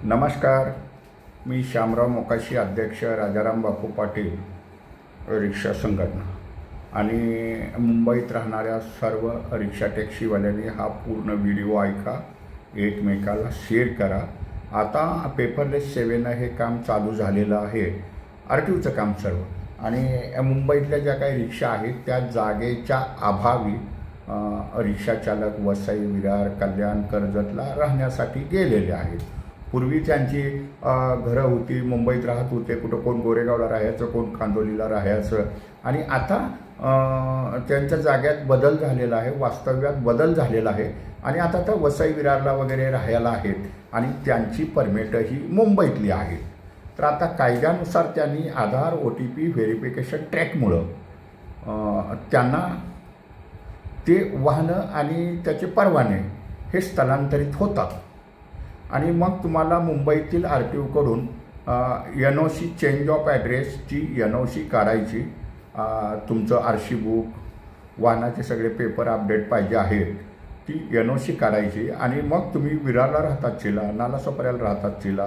नमस्कार, मी श्यामराव मोकाशी, अध्यक्ष राजाराम बापू पाटील रिक्षा संघटना आणि मुंबईत राहणाऱ्या सर्व रिक्षा टॅक्सीवाल्यांनी हा पूर्ण व्हिडिओ ऐका, एकमेकाला शेअर करा। आता पेपरलेस सेवेनं हे काम चालू झालेलं आहे, RTOचं काम सर्व। आणि मुंबईतल्या ज्या काही रिक्षा आहेत त्या जागेच्या अभावी रिक्षा चालक वसई, विरार, कल्याण, कर्जतला राहण्यासाठी गेलेले आहेत। पूर्वी त्यांची घरं होती, मुंबईत राहत होते, कुठं कोण गोरेगावला राहायचं, कोण कांदोलीला राहायचं। आणि आता त्यांच्या जाग्यात बदल झालेला आहे, वास्तव्यात बदल झालेला आहे आणि आता तर वसई, विरारला वगैरे राहायला आहेत आणि त्यांची परमिटही मुंबईतली आहे। तर आता कायद्यानुसार त्यांनी आधार, OTP व्हेरिफिकेशन ट्रॅकमुळं त्यांना ते वाहनं आणि त्याचे परवाने हे स्थलांतरित होतात आणि मग तुम्हाला मुंबईतील RTOकडून NOC चेंज ऑफ ॲड्रेसची NOC काढायची, तुमचं RC बुक, वाहनाचे सगळे पेपर अपडेट पाहिजे आहेत, ती NOC काढायची आणि मग तुम्ही विरारला राहतात चिला, नालासोपाऱ्याला राहतात चिला,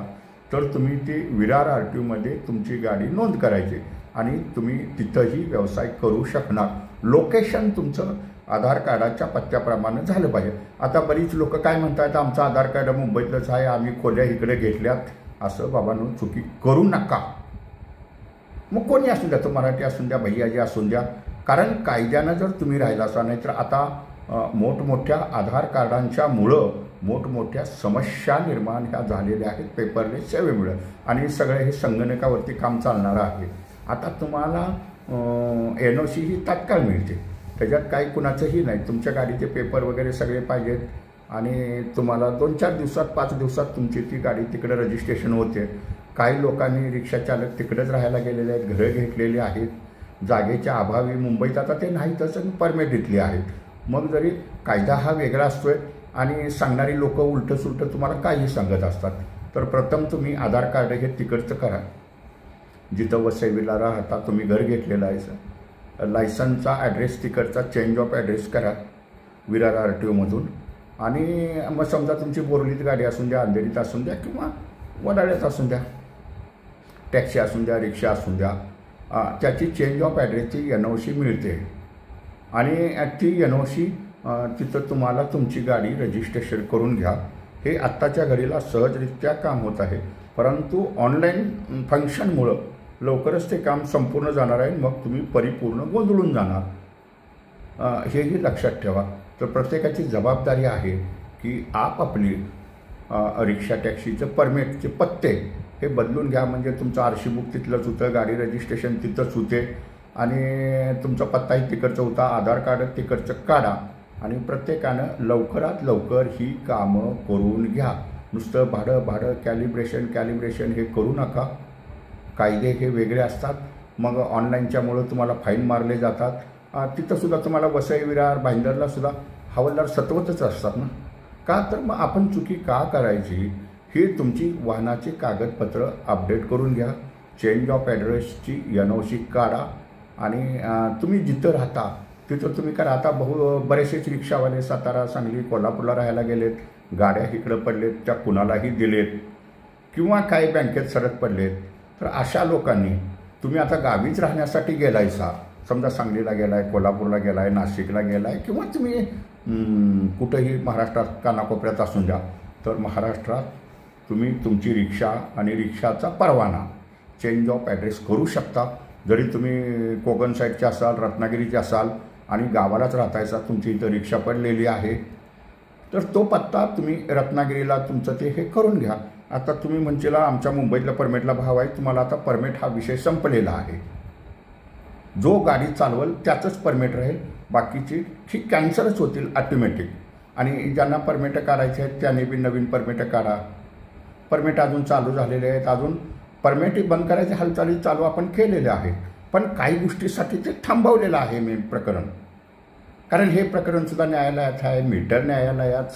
तर तुम्ही ती विरार RTOमध्ये तुमची गाडी नोंद करायची आणि तुम्ही तिथंही व्यवसाय करू शकणार। लोकेशन तुमचं आधार कार्डाच्या पत्त्याप्रमाणे झालं पाहिजे। आता बरीच लोक काय म्हणतात, आमचं आधार कार्ड मुंबईतलंच आहे, आम्ही खोल्या इकडे घेतल्यात। असं बाबांनो चुकी करू नका। मग कोणी असून द्या, तो मराठी असून द्या, भैयाजी असून द्या, कारण कायद्यानं जर तुम्ही राहिला असा, नाहीतर आता मोठमोठ्या आधार कार्डांच्यामुळं मोठमोठ्या समस्या निर्माण ह्या झालेल्या आहेत पेपरलेस सेवेमुळे आणि सगळे हे संगणकावरती काम चालणारं आहे। आता तुम्हाला NOC ही तात्काळ मिळते, त्याच्यात काही कुणाचंही नाही, तुमच्या गाडीचे पेपर वगैरे सगळे पाहिजेत आणि तुम्हाला 2-4 दिवसात 5 दिवसात तुमची ती गाडी तिकडे रजिस्ट्रेशन होते। काही लोकांनी रिक्षा चालक तिकडेच राहायला गेलेले आहेत, घरं घेतलेली आहेत, जागेच्या अभावी मुंबईत आता ते नाहीतच आणि परमिट घेतली आहेत। मग जरी कायदा हा वेगळा असतोय आणि सांगणारी लोक उलटं सुलटं तुम्हाला काही सांगत असतात, तर प्रथम तुम्ही आधार कार्ड हे तिकडचं करा, जिथं वसईला राहता तुम्ही घर घेतलेलं आहे सर, लायसनचा ॲड्रेस तिकडचा चेंज ऑफ ॲड्रेस करा विरार RTOमधून। आणि मग समजा तुमची बोरलीत गाडी असून द्या, अंधेरीत असून द्या किंवा वडाळ्यात असून द्या, टॅक्सी असून द्या, रिक्षा असून द्या, त्याची चेंज ऑफ ॲड्रेसची NOC मिळते आणि ती NOC तिथं तुम्हाला तुमची गाडी रजिस्ट्रेशन करून घ्या। हे आत्ताच्या घडीला सहजरित्या काम होत आहे, परंतु ऑनलाईन फंक्शनमुळं लवकरच ते काम संपूर्ण जाणार आहे, मग तुम्ही परिपूर्ण गोंधळून जाणार। हेही लक्षात ठेवा। तर प्रत्येकाची जबाबदारी आहे की आपापली रिक्षा टॅक्सीचं परमिटचे पत्ते हे बदलून घ्या, म्हणजे तुमचं RC बुक तिथलंच होतं, गाडी रजिस्ट्रेशन तिथंच होते आणि तुमचा पत्ताही तिकडचं होता, आधार कार्ड तिकडचं काढा आणि प्रत्येकानं लवकरात लवकर ही कामं करून घ्या। नुसतं भाडं कॅलिब्रेशन हे करू नका। कायदे हे वेगळे असतात, मग ऑनलाईनच्यामुळं तुम्हाला फाईन मारले जातात। तिथंसुद्धा तुम्हाला वसई, विरार, भाईंदरलासुद्धा हवालदार सतवतच असतात ना, का तर मग आपण चुकी का करायची? ही तुमची वाहनाची कागदपत्र अपडेट करून घ्या, चेंज ऑफ ॲड्रेसची NOC काढा आणि तुम्ही जिथं राहता तिथं तुम्ही करा। आता बरेचसेच रिक्षावाले सातारा, सांगली, कोल्हापूरला राहायला गेलेत, गाड्या इकडं पडलेत, त्या कुणालाही दिलेत किंवा काही बँकेत सरत पडलेत, तर अशा लोकांनी तुम्ही आता गावीच राहण्यासाठी गेलायसा, समजा सांगलीला गेलाय, कोल्हापूरला गेलाय, नाशिकला गेलाय किंवा तुम्ही कुठंही महाराष्ट्रात कानाकोपऱ्यात असून द्या, तर महाराष्ट्रात तुम्ही तुमची रिक्षा आणि रिक्षाचा परवाना चेंज ऑफ ॲड्रेस करू शकता। जरी तुम्ही कोकण साईडचे असाल, रत्नागिरीचे असाल आणि गावालाच राहतायचा, तुमची इथं रिक्षा पडलेली आहे, तर तो पत्ता तुम्ही रत्नागिरीला तुमचं ते हे करून घ्या। आता तुम्ही म्हणशीला आमच्या मुंबईतल्या परमिटला भाव आहे, तुम्हाला आता परमिट हा विषय संपलेला आहे, जो गाडी चालवल त्याचंच परमिट राहील, बाकीची ही कॅन्सलच होतील ऑटोमॅटिक। आणि ज्यांना परमिट काढायचे आहेत त्यांनी बी नवीन परमिट काढा। परमिट अजून चालू झालेले आहेत, अजून परमिट बंद करायचे हालचाली चालू आपण केलेल्या आहेत, पण काही गोष्टीसाठी ते थांबवलेलं आहे मेन प्रकरण, कारण हे प्रकरणसुद्धा न्यायालयात आहे, मीटर न्यायालयात,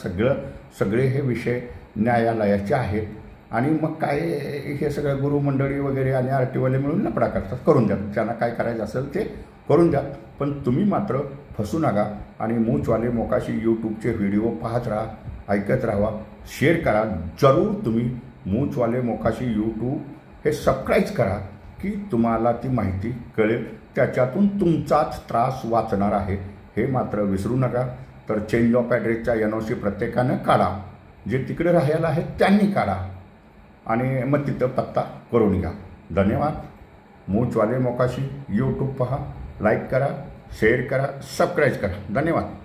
सगळे हे विषय न्यायालयाचे आहेत। आणि मग काय हे सगळं गुरुमंडळी वगैरे आणि RTOवाले मिळून लफडा करतात, करून द्या, त्यांना काय करायचं असेल ते करून द्या, पण तुम्ही मात्र फसू नका। आणि मूचवाले मोकाशी यूट्यूबचे व्हिडिओ पाहत राहा, ऐकत राहा, शेअर करा, जरूर तुम्ही मूचवाले मोकाशी यूट्यूब हे सबस्क्राईब करा की तुम्हाला ती माहिती कळेल, त्याच्यातून तुमचाच त्रास वाचणार आहे हे मात्र विसरू नका. तर चेंज ऑफ ॲड्रेसच्या NOC प्रत्येकानं काढा, जे तिकडे राहायला आहेत त्यांनी काढा आणि मग तिथं पत्ता करून घ्या. धन्यवाद. मूचवाले मोकाशी यूट्यूब पहा, लाईक करा, शेअर करा, सबस्क्राईब करा. धन्यवाद.